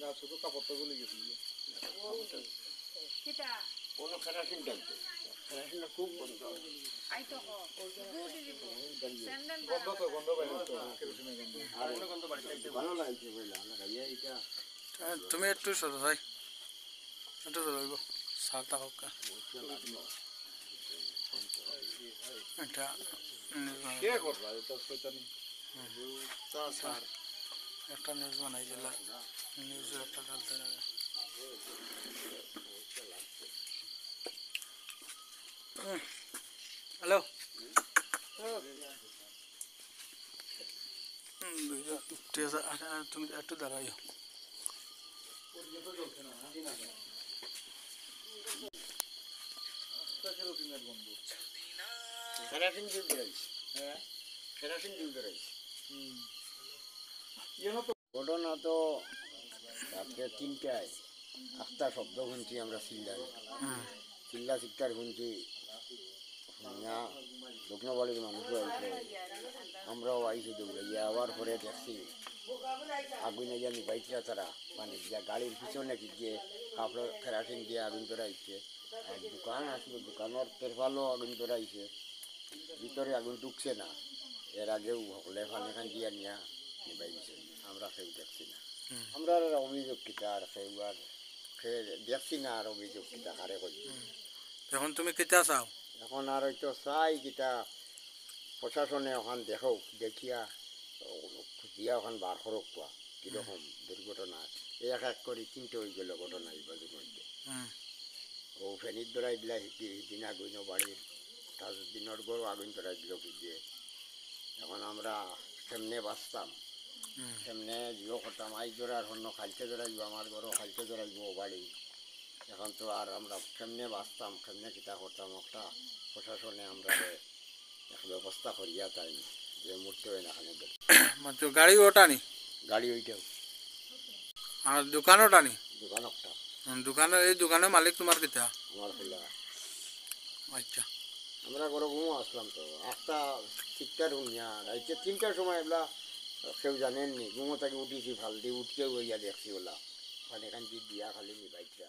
না শুধু কাপড়টা গুলি গেছে কিটা কোনো কেরাসিন টানতে কেরাসিনটা খুব বন্ধ আইতো কো গুডি দিব স্যান্ডেল গন্ধ তো গন্ধ বাইরে তো কেরোসিনের গন্ধ আর গন্ধ বাড়িতে ভালো লাগছে বইলা না ইয়া এটা তুমি একটু সরো ভাই একটু সরব সারটা হোক এটা কে করবা এটা শয়তানি তা স্যার একটা নিউজ বানাই দিলা নিউজের একটা ডালতে লাগে হ্যালো তুমি একটু দাঁড়াইও কেরোসিনের গন্ধ কেরাসিন দিয়ে বেরাইছে হ্যাঁ কেরাসিন দিয়ে বেরাইছে ইয়ে তো ঘটনা তো রাত্রে 3টায় একটা শব্দ শুনছি আমরা চিল্লা চিৎকার শুনছি শুনিয়া দক্ষিণবাড়ির মানুষও আইছে আমরাও আইছি দৌড়াইয়া আবার পরে দেখছি আগুনে জানি বাইকরা তারা মানে গাড়ির পিছনে গিয়ে কাপড় কেরাসিন দিয়ে আগুন ধরাইছে আর দোকান আসলো দোকানের তেরপালও আগুন ধরাইছে ভিতরে আগুন ঢুকছে না এর আগেও হলে ফান দিয়া নিয়া নিবাই দিছে আমরা কেউ দেখছি না আমরা আর অভিযোগ কিতা আর কেউ আর দেখছি না আর অভিযোগ কিতা হারে করি এখন তুমি কেটা চাও এখন আর হয়তো চাই কিতা প্রশাসনে ওখান দেখো দেখিয়া খুঁজিয়া ওখান বার করক পাওয়া কীরকম দুর্ঘটনা এক এক করে 3টে হয়ে গেল ঘটনা এই বাজুর মধ্যে ও ফেনির ধরাই দিলা সিদিন আগুন বাড়ির দিনের গরু আগুন ধরাই দিল কি দিয়ে এখন আমরা কেমনে বাঁচতাম কেমনে জিও করতাম আই ধরার অন্য খালতে ধরাইব আমার ঘরও খালতে ধরাইব বাড়ি এখন তো আর আমরা কেমনে বাঁচতাম কেমনে কিতা করতাম একটা প্রশাসনে আমরা এক ব্যবস্থা করিয়া তাই যে মুহূর্তে হয় না মাত্র গাড়ি ওটানি গাড়ি ওইটাও আর দোকান ওটানি দোকান একটা দোকানের এই দোকানের মালিক তোমার কেটা আমার খোলা আচ্ছা আমরা ঘরে ঘুমো আসলাম তো একটা ঠিকঠাক শুনিয়া রাইতে 3টার সময় এগুলা কেউ জানেননি ঘুমো থেকে উঠিছি ভাল দিয়ে উঠিয়ে হইয়া দেখছি ওলা মানে এখান দিয়া খালি নি বাইকটা